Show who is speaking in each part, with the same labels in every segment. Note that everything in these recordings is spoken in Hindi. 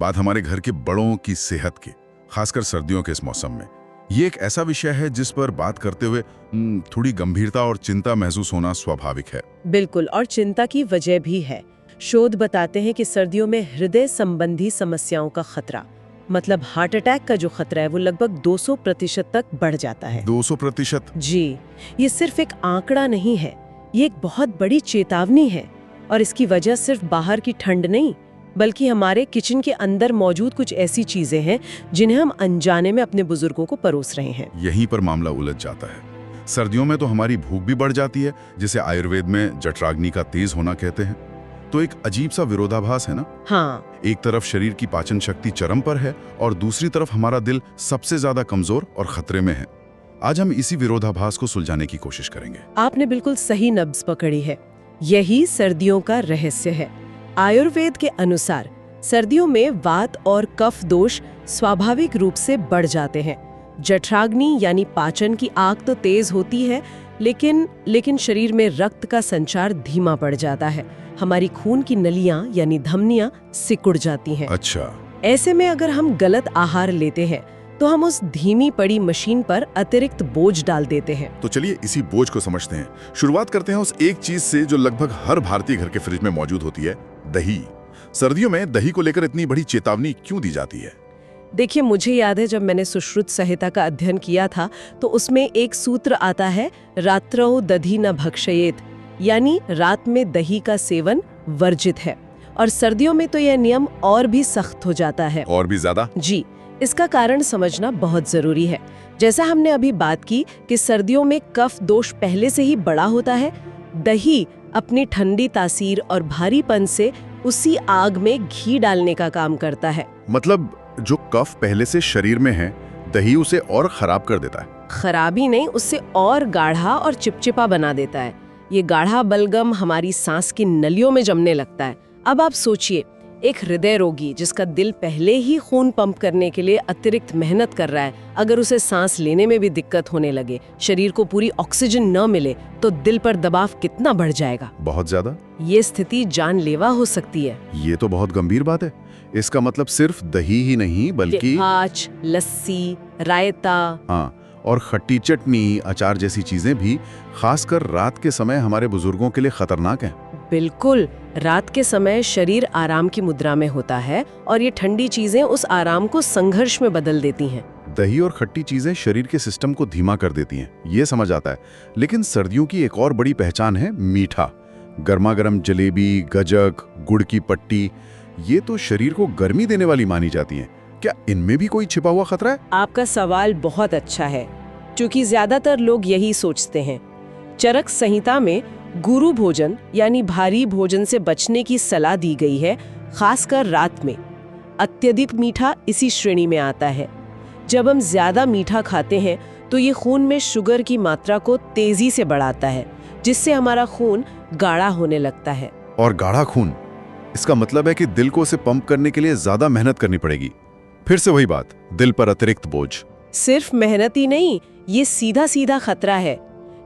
Speaker 1: बात हमारे घर के बड़ों की सेहत की, खासकर सर्दियों के इस मौसम में। ये एक ऐसा विषय है जिस पर बात करते हुए थोड़ी गंभीरता और चिंता महसूस होना स्वाभाविक है।
Speaker 2: बिल्कुल, और चिंता की वजह भी है। शोध बताते हैं कि सर्दियों में हृदय संबंधी समस्याओं का खतरा, मतलब हार्ट अटैक का जो खतरा है, वो लगभग 200% तक बढ़ जाता है।
Speaker 1: 200%?
Speaker 2: जी, ये सिर्फ एक आंकड़ा नहीं है, ये एक बहुत बड़ी चेतावनी है। और इसकी वजह सिर्फ बाहर की ठंड नहीं, बल्कि हमारे किचन के अंदर मौजूद कुछ ऐसी चीजें हैं जिन्हें हम अनजाने में अपने बुजुर्गों को परोस रहे हैं।
Speaker 1: यहीं पर मामला उलझ जाता है। सर्दियों में तो हमारी भूख भी बढ़ जाती है, जिसे आयुर्वेद में जठराग्नि का तेज होना कहते हैं। तो एक अजीब सा विरोधाभास है ना?
Speaker 2: हाँ,
Speaker 1: एक तरफ शरीर की पाचन शक्ति चरम पर है और दूसरी तरफ हमारा दिल सबसे ज्यादा कमजोर और खतरे में है। आज हम इसी विरोधाभास को सुलझाने की कोशिश करेंगे।
Speaker 2: आपने बिल्कुल सही नब्ज पकड़ी है। यही सर्दियों का रहस्य है। आयुर्वेद के अनुसार सर्दियों में वात और कफ दोष स्वाभाविक रूप से बढ़ जाते हैं। जठराग्नि यानी पाचन की आग तो तेज होती है, लेकिन शरीर में रक्त का संचार धीमा पड़ जाता है। हमारी खून की नलियां यानी धमनियां सिकुड़ जाती हैं।
Speaker 1: अच्छा।
Speaker 2: ऐसे में अगर हम गलत आहार लेते हैं तो हम उस धीमी पड़ी मशीन पर अतिरिक्त बोझ डाल देते हैं।
Speaker 1: तो चलिए इसी बोझ को समझते हैं। शुरुआत करते हैं उस एक चीज से जो लगभग हर भारतीय घर के फ्रिज में मौजूद होती है, दही। सर्दियों में दही को लेकर इतनी बड़ी चेतावनी क्यों दी जाती है?
Speaker 2: देखिए, मुझे याद है जब मैंने सुश्रुत संहिता का अध्ययन किया था तो उसमें एक सूत्र आता है, रात्रौ दधि न भक्षयेत, यानी रात में दही का सेवन वर्जित है। और सर्दियों में तो यह नियम और भी सख्त हो जाता है।
Speaker 1: और भी ज्यादा?
Speaker 2: जी, इसका कारण समझना बहुत जरूरी है। जैसा हमने अभी बात की कि सर्दियों में कफ दोष पहले से ही बड़ा होता है, दही अपनी ठंडी तासीर और भारीपन से उसी आग में घी डालने का काम करता है।
Speaker 1: मतलब जो कफ पहले से शरीर में है, दही उसे और खराब कर देता है?
Speaker 2: खराबी नहीं, उससे और गाढ़ा और चिपचिपा बना देता है। ये गाढ़ा बलगम हमारी सांस की नलियों में जमने लगता है। अब आप सोचिए, एक हृदय रोगी जिसका दिल पहले ही खून पंप करने के लिए अतिरिक्त मेहनत कर रहा है, अगर उसे सांस लेने में भी दिक्कत होने लगे, शरीर को पूरी ऑक्सीजन न मिले, तो दिल पर दबाव कितना बढ़ जाएगा?
Speaker 1: बहुत ज्यादा।
Speaker 2: ये स्थिति जानलेवा हो सकती है।
Speaker 1: ये तो बहुत गंभीर बात है। इसका मतलब सिर्फ दही ही नहीं बल्कि
Speaker 2: छाछ, लस्सी, रायता,
Speaker 1: हाँ, और खट्टी चटनी, अचार जैसी चीजें भी खासकर रात के समय हमारे बुजुर्गों के लिए खतरनाक हैं।
Speaker 2: बिल्कुल, रात के समय शरीर आराम की मुद्रा में होता है और ये ठंडी चीजें उस आराम को संघर्ष में बदल देती हैं।
Speaker 1: दही और खट्टी चीजें शरीर के सिस्टम को धीमा कर देती हैं, ये समझ आता है। लेकिन सर्दियों की एक और बड़ी पहचान है मीठा। गर्मा गर्म जलेबी, गजक, गुड़ की पट्टी, ये तो शरीर को गर्मी देने वाली मानी जाती हैं। क्या इनमें भी कोई छिपा हुआ खतरा है?
Speaker 2: आपका सवाल बहुत अच्छा है, क्योंकि ज्यादातर लोग यही सोचते हैं। चरक संहिता में गुरु भोजन यानी भारी भोजन से बचने की सलाह दी गई है, खासकर रात में। अत्यधिक मीठा इसी श्रेणी में आता है। जब हम ज्यादा मीठा खाते हैं तो ये खून में शुगर की मात्रा को तेजी से बढ़ाता है, जिससे हमारा खून गाढ़ा होने लगता है।
Speaker 1: और गाढ़ा खून, इसका मतलब है कि दिल को उसे पंप करने के लिए ज्यादा मेहनत करनी पड़ेगी। फिर से वही बात, दिल पर अतिरिक्त बोझ।
Speaker 2: सिर्फ मेहनत ही नहीं, ये सीधा सीधा खतरा है।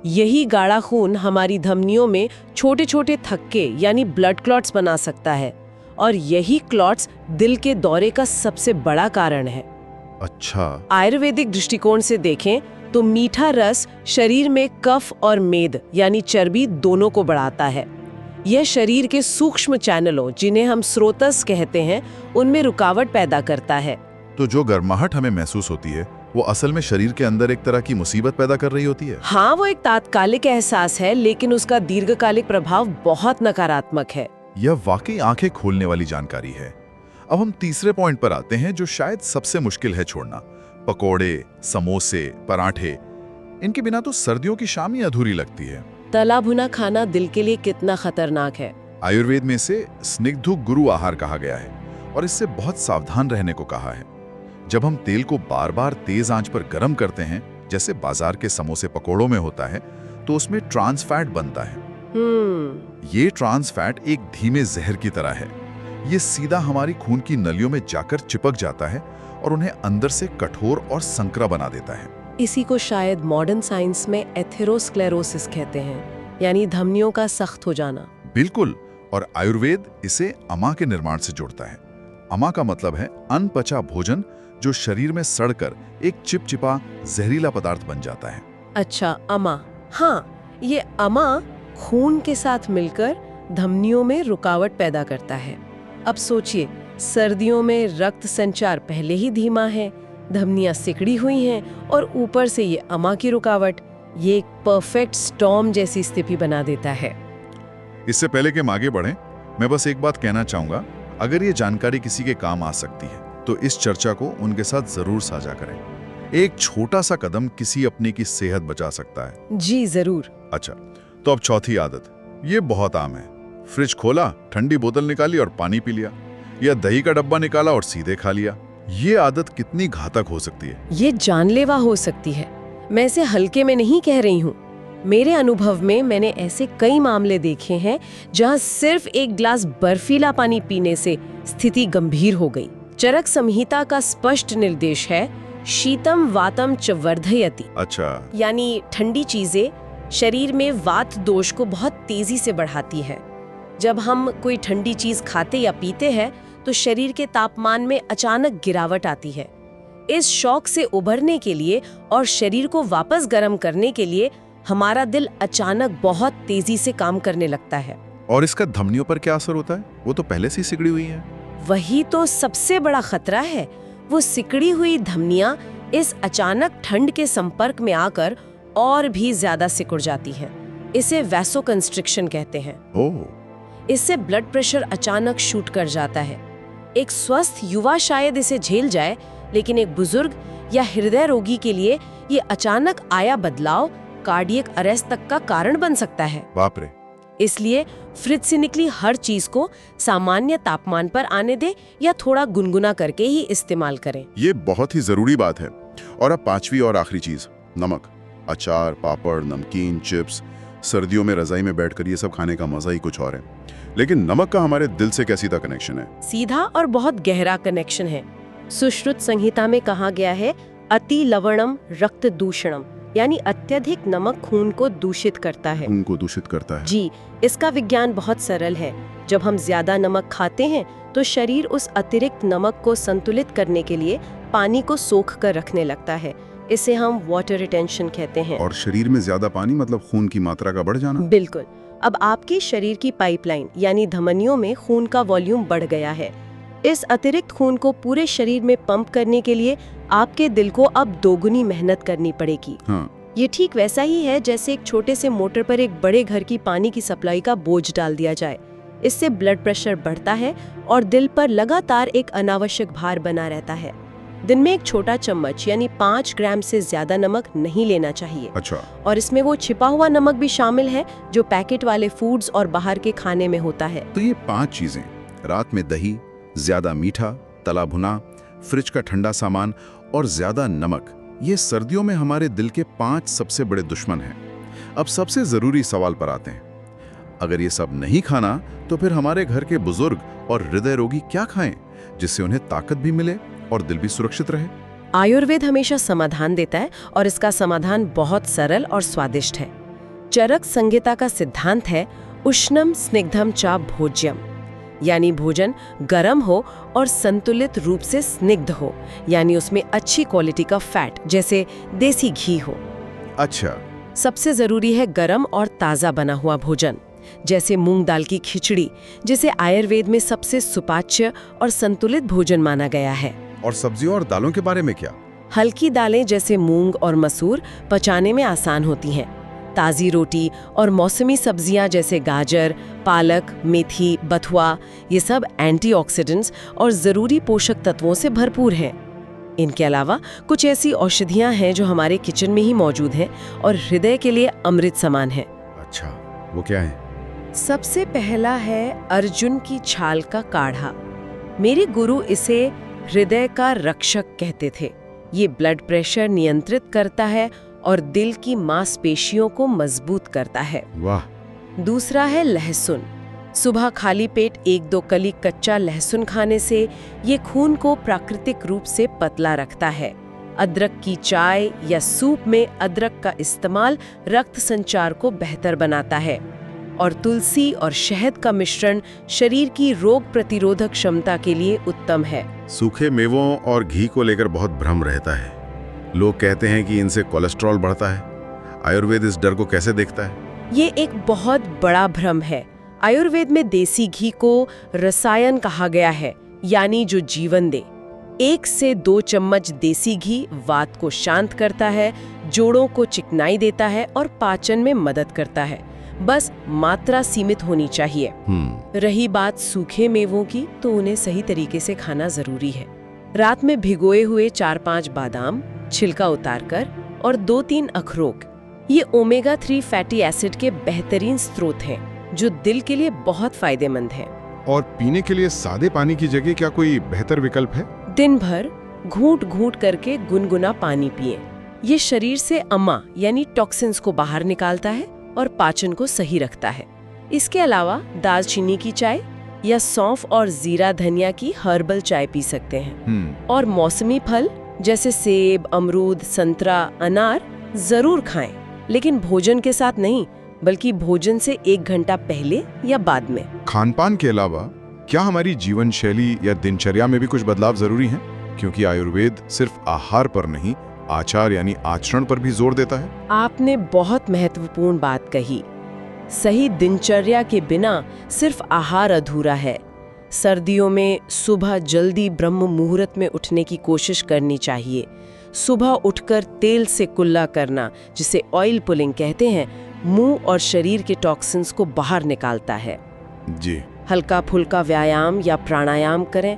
Speaker 2: यही गाढ़ा खून हमारी धमनियों में छोटे छोटे थक्के यानी ब्लड क्लॉट्स बना सकता है, और यही क्लॉट्स दिल के दौरे का सबसे बड़ा कारण है।
Speaker 1: अच्छा।
Speaker 2: आयुर्वेदिक दृष्टिकोण से देखें तो मीठा रस शरीर में कफ और मेद यानी चर्बी दोनों को बढ़ाता है। यह शरीर के सूक्ष्म चैनलों, जिन्हें हम स्रोतस कहते हैं, उनमें रुकावट पैदा करता है।
Speaker 1: तो जो गर्माहट हमें महसूस होती है वो असल में शरीर के अंदर एक तरह की मुसीबत पैदा कर रही होती है।
Speaker 2: हाँ, वो एक तात्कालिक एहसास है, लेकिन उसका दीर्घकालिक प्रभाव बहुत नकारात्मक है।
Speaker 1: यह वाकई आंखें खोलने वाली जानकारी है। अब हम तीसरे पॉइंट पर आते हैं जो शायद सबसे मुश्किल है छोड़ना। पकोड़े, समोसे, पराठे, इनके बिना तो सर्दियों की शाम ही अधूरी लगती है।
Speaker 2: तला भुना खाना दिल के लिए कितना खतरनाक है।
Speaker 1: आयुर्वेद में इसे स्निग्धु गुरु आहार कहा गया है और इससे बहुत सावधान रहने को कहा है। जब हम तेल को बार बार तेज आंच पर गर्म करते हैं, जैसे बाजार के समोसे पकोड़ों में होता है, तो उसमें ट्रांस फैट बनता है। ये ट्रांस फैट एक धीमे जहर की तरह है। ये सीधा हमारी खून की नलियों में जाकर चिपक जाता है और उन्हें अंदर से कठोर और संकरा बना देता है।
Speaker 2: इसी को शायद मॉडर्न साइंस में एथेरोस्क्लेरोसिस कहते हैं, यानी धमनियों का सख्त हो जाना।
Speaker 1: बिल्कुल, और आयुर्वेद इसे अमा के निर्माण से जोड़ता है। अमा का मतलब है अनपचा भोजन जो शरीर में सड़कर एक चिपचिपा जहरीला पदार्थ बन जाता है।
Speaker 2: अच्छा, अमा। हाँ, ये अमा खून के साथ मिलकर धमनियों में रुकावट पैदा करता है। अब सोचिए, सर्दियों में रक्त संचार पहले ही धीमा है, धमनियां सिकड़ी हुई हैं और ऊपर से ये अमा की रुकावट, ये एक परफेक्ट स्टॉर्म जैसी स्थिति बना देता है।
Speaker 1: इससे पहले कि हम आगे बढ़ें, मैं बस एक बात कहना चाहूंगा, अगर ये जानकारी किसी के काम आ सकती है तो इस चर्चा को उनके साथ जरूर साझा करें। एक छोटा सा कदम किसी अपनी की सेहत बचा सकता है।
Speaker 2: जी जरूर।
Speaker 1: अच्छा, तो अब चौथी आदत, ये बहुत आम है। फ्रिज खोला, ठंडी बोतल निकाली और पानी पी लिया, या दही का डब्बा निकाला और सीधे खा लिया। ये आदत कितनी घातक हो सकती है?
Speaker 2: ये जानलेवा हो सकती है। मैं इसे हल्के में नहीं कह रही हूँ। मेरे अनुभव में मैंने ऐसे कई मामले देखे हैं जहाँ सिर्फ एक गिलास बर्फीला पानी पीने से स्थिति गंभीर हो गई। चरक संहिता का स्पष्ट निर्देश है, शीतम वातम च वर्धयति।
Speaker 1: अच्छा,
Speaker 2: यानी ठंडी चीजें शरीर में वात दोष को बहुत तेजी से बढ़ाती है। जब हम कोई ठंडी चीज खाते या पीते हैं तो शरीर के तापमान में अचानक गिरावट आती है। इस शॉक से उभरने के लिए और शरीर को वापस गर्म करने के लिए हमारा दिल अचानक बहुत तेजी से काम करने लगता है।
Speaker 1: और इसका धमनियों पर क्या असर होता है? वो तो पहले से ही सिकड़ी हुई है।
Speaker 2: वही तो सबसे बड़ा खतरा है। वो सिकड़ी हुई धमनियां इस अचानक ठंड के संपर्क में आकर और भी ज्यादा सिकुड़ जाती हैं। इसे वैसोकंस्ट्रिक्शन कहते हैं।
Speaker 1: ओह।
Speaker 2: इससे ब्लड प्रेशर अचानक शूट कर जाता है। एक स्वस्थ युवा शायद इसे झेल जाए, लेकिन एक बुजुर्ग या हृदय रोगी के लिए ये अचानक आया बदलाव कार्डियक अरेस्ट तक का कारण बन सकता है।
Speaker 1: बाप रे।
Speaker 2: इसलिए फ्रिज से निकली हर चीज को सामान्य तापमान पर आने दें या थोड़ा गुनगुना करके ही इस्तेमाल करें।
Speaker 1: ये बहुत ही जरूरी बात है। और अब पांचवी और आखिरी चीज, नमक। अचार, पापड़, नमकीन, चिप्स, सर्दियों में रजाई में बैठकर ये सब खाने का मजा ही कुछ और है। लेकिन नमक का हमारे दिल से कैसी सीधा कनेक्शन है?
Speaker 2: सीधा और बहुत गहरा कनेक्शन है। सुश्रुत संहिता में कहा गया है, अति लवणम रक्त दूषणम, यानी अत्यधिक नमक खून को दूषित करता है।
Speaker 1: खून को दूषित करता है।
Speaker 2: जी, इसका विज्ञान बहुत सरल है। जब हम ज्यादा नमक खाते हैं तो शरीर उस अतिरिक्त नमक को संतुलित करने के लिए पानी को सोख कर रखने लगता है। इसे हम वाटर रिटेंशन कहते हैं।
Speaker 1: और शरीर में ज्यादा पानी मतलब खून की मात्रा का बढ़ जाना?
Speaker 2: बिल्कुल। अब आपके शरीर की पाइपलाइन यानी धमनियों में खून का वॉल्यूम बढ़ गया है। इस अतिरिक्त खून को पूरे शरीर में पंप करने के लिए आपके दिल को अब दोगुनी मेहनत करनी पड़ेगी।
Speaker 1: हाँ।
Speaker 2: ये ठीक वैसा ही है जैसे एक छोटे से मोटर पर एक बड़े घर की पानी की सप्लाई का बोझ डाल दिया जाए। इससे ब्लड प्रेशर बढ़ता है और दिल पर लगातार एक अनावश्यक भार बना रहता है। दिन में एक छोटा चम्मच यानी 5 ग्राम से ज्यादा नमक नहीं लेना चाहिए।
Speaker 1: अच्छा।
Speaker 2: और इसमें वो छिपा हुआ नमक भी शामिल है जो पैकेट वाले फूड्स और बाहर के खाने में होता है।
Speaker 1: तो ये 5 चीजें, रात में दही, ज्यादा मीठा, तला भुना, फ्रिज का ठंडा सामान और ज्यादा नमक, ये सर्दियों में हमारे दिल के 5 सबसे बड़े दुश्मन हैं। अब सबसे जरूरी सवाल पर आते हैं। अगर ये सब नहीं खाना तो फिर हमारे घर के बुजुर्ग और हृदय रोगी क्या खाएं जिससे उन्हें ताकत भी मिले और दिल भी सुरक्षित रहे?
Speaker 2: आयुर्वेद हमेशा समाधान देता है और इसका समाधान बहुत सरल और स्वादिष्ट है। चरक संहिता का सिद्धांत है, उष्णम स्निग्धम चा भोज्यम, यानी भोजन गर्म हो और संतुलित रूप से स्निग्ध हो, यानी उसमें अच्छी क्वालिटी का फैट जैसे देसी घी हो।
Speaker 1: अच्छा।
Speaker 2: सबसे जरूरी है गर्म और ताज़ा बना हुआ भोजन, जैसे मूंग दाल की खिचड़ी, जिसे आयुर्वेद में सबसे सुपाच्य और संतुलित भोजन माना गया है।
Speaker 1: और सब्जियों और दालों के बारे में क्या?
Speaker 2: हल्की दालें जैसे मूंग और मसूर पचाने में आसान होती हैं। ताज़ी रोटी और मौसमी सब्जियां जैसे गाजर, पालक, मेथी, बथुआ, ये सब एंटीऑक्सीडेंट्स और ज़रूरी पोषक तत्वों से भरपूर हैं। इनके अलावा कुछ ऐसी औषधियां हैं जो हमारे किचन में ही मौजूद हैं और हृदय के लिए अमृत समान है।
Speaker 1: अच्छा, वो क्या है?
Speaker 2: सबसे पहला है अर्जुन की छाल का काढ़ा। मेरे गुरु इसे हृदय का रक्षक कहते थे। ये ब्लड प्रेशर नियंत्रित करता है और दिल की मांसपेशियों को मजबूत करता है।
Speaker 1: वाह।
Speaker 2: दूसरा है लहसुन। सुबह खाली पेट 1-2 कली कच्चा लहसुन खाने से ये खून को प्राकृतिक रूप से पतला रखता है। अदरक की चाय या सूप में अदरक का इस्तेमाल रक्त संचार को बेहतर बनाता है। और तुलसी और शहद का मिश्रण शरीर की रोग प्रतिरोधक क्षमता के लिए उत्तम है।
Speaker 3: सूखे मेवों और घी को लेकर बहुत भ्रम रहता है। लोग कहते हैं कि इनसे कोलेस्ट्रॉल बढ़ता है। आयुर्वेद इस डर को कैसे देखता है?
Speaker 2: ये एक बहुत बड़ा भ्रम है। आयुर्वेद में देसी घी को रसायन कहा गया है, यानी जो जीवन दे। 1 से 2 चम्मच देसी घी वात को शांत करता है, जोड़ों को चिकनाई देता है और पाचन में मदद करता है। बस मात्रा सीमित होनी चाहिए। रही बात सूखे मेवों की, तो उन्हें सही तरीके से खाना जरूरी है। रात में भिगोए हुए 4-5 बादाम छिलका उतारकर और 2-3 अखरोट, ये ओमेगा 3 फैटी एसिड के बेहतरीन स्रोत हैं, जो दिल के लिए बहुत फायदेमंद है।
Speaker 4: और पीने के लिए सादे पानी की जगह क्या कोई बेहतर विकल्प है?
Speaker 2: दिन भर घूंट-घूंट करके गुनगुना पानी पिएं। ये शरीर से अमा यानी टॉक्सिन्स को बाहर निकालता है और पाचन को सही रखता है। इसके अलावा दालचीनी की चाय या सौंफ और जीरा धनिया की हर्बल चाय पी सकते हैं। और मौसमी फल जैसे सेब, अमरूद, संतरा, अनार जरूर खाएं, लेकिन भोजन के साथ नहीं, बल्कि भोजन से 1 घंटा पहले या बाद में।
Speaker 4: खानपान के अलावा क्या हमारी जीवन शैली या दिनचर्या में भी कुछ बदलाव जरूरी हैं? क्योंकि आयुर्वेद सिर्फ आहार पर नहीं, आचार यानी आचरण पर भी जोर देता है।
Speaker 2: आपने बहुत महत्वपूर्ण बात कही। सही दिनचर्या के बिना सिर्फ आहार अधूरा है। सर्दियों में सुबह जल्दी ब्रह्म मुहूर्त में उठने की कोशिश करनी चाहिए। सुबह उठकर तेल से कुल्ला करना, जिसे ऑयल पुलिंग कहते हैं, मुंह और शरीर के टॉक्सिन्स को बाहर निकालता है।
Speaker 4: जी।
Speaker 2: हल्का फुल्का व्यायाम या प्राणायाम करें।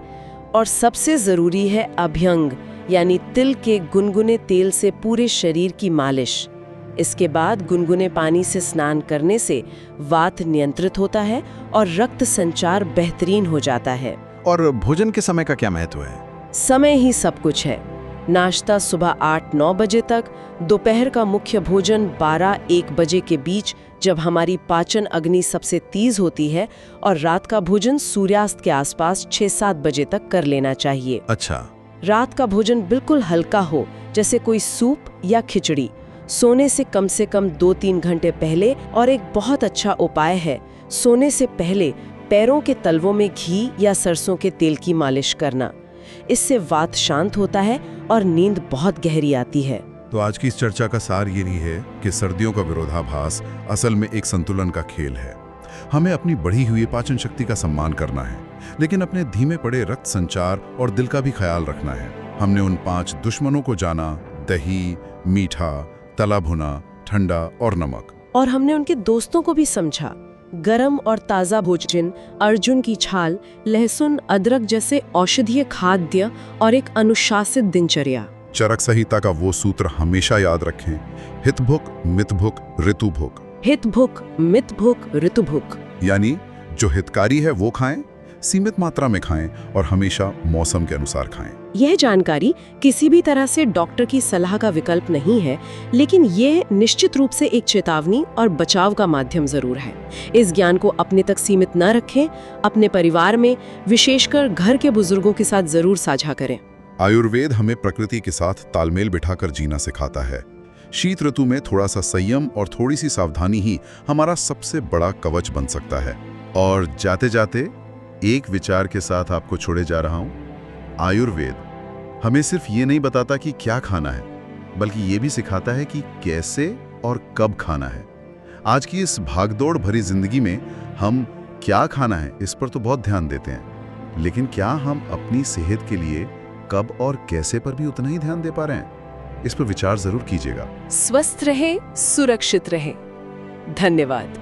Speaker 2: और सबसे जरूरी है अभ्यंग, यानी तिल के गुनगुने तेल से पूरे शरीर की मालिश। इसके बाद गुनगुने पानी से स्नान करने से वात नियंत्रित होता है और रक्त संचार बेहतरीन हो जाता है।
Speaker 3: और भोजन के समय का क्या महत्व है?
Speaker 2: समय ही सब कुछ है। नाश्ता सुबह 8-9 बजे तक, दोपहर का मुख्य भोजन 12-1 बजे के बीच, जब हमारी पाचन अग्नि सबसे तेज होती है, और रात का भोजन सूर्यास्त के आसपास 6-7 बजे तक कर लेना चाहिए।
Speaker 3: अच्छा।
Speaker 2: रात का भोजन बिल्कुल हल्का हो, जैसे कोई सूप या खिचड़ी, सोने से कम 2-3 घंटे पहले। और एक बहुत अच्छा उपाय है, सोने से पहले पैरों के तलवों में घी या सरसों के तेल की मालिश करना। इससे वात शांत होता है और नींद बहुत गहरी आती है।
Speaker 1: तो आज की इस चर्चा का सार ये नहीं है कि सर्दियों का विरोधाभास असल में एक संतुलन का खेल है। हमें अपनी बढ़ी हुई पाचन शक्ति का सम्मान करना है, लेकिन अपने धीमे पड़े रक्त संचार और दिल का भी ख्याल रखना है। हमने उन 5 दुश्मनों को जाना: दही, मीठा, तला भुना, ठंडा और नमक।
Speaker 2: और हमने उनके दोस्तों को भी समझा: गरम और ताज़ा भोजन, अर्जुन की छाल, लहसुन, अदरक जैसे औषधीय खाद्य और एक अनुशासित दिनचर्या।
Speaker 1: चरक संहिता का वो सूत्र हमेशा याद रखें: हित भुक, मित भुक, ऋतु भुक।
Speaker 2: हित भुक, मित भुक, ऋतु भुक,
Speaker 1: यानी जो हितकारी है वो खाएं, सीमित मात्रा में खाएं और हमेशा मौसम के अनुसार खाएं।
Speaker 2: यह जानकारी किसी भी तरह से डॉक्टर की सलाह का विकल्प नहीं है, लेकिन यह निश्चित रूप से एक चेतावनी और बचाव का माध्यम जरूर है। इस ज्ञान को अपने तक सीमित न रखें, अपने परिवार में, विशेषकर घर के बुजुर्गों के साथ जरूर साझा करें।
Speaker 1: आयुर्वेद हमें प्रकृति के साथ तालमेल बिठाकर जीना सिखाता है। शीत ऋतु में थोड़ा सा संयम और थोड़ी सी सावधानी ही हमारा सबसे बड़ा कवच बन सकता है। और जाते जाते एक विचार के साथ आपको छोड़े जा रहा हूं: आयुर्वेद हमें सिर्फ ये नहीं बताता कि क्या खाना है, बल्कि ये भी सिखाता है कि कैसे और कब खाना है। आज की इस भागदौड़ भरी जिंदगी में हम क्या खाना है इस पर तो बहुत ध्यान देते हैं, लेकिन क्या हम अपनी सेहत के लिए कब और कैसे पर भी उतना ही ध्यान दे पा रहे हैं? इस पर विचार जरूर कीजिएगा।
Speaker 2: स्वस्थ रहे, सुरक्षित रहे। धन्यवाद।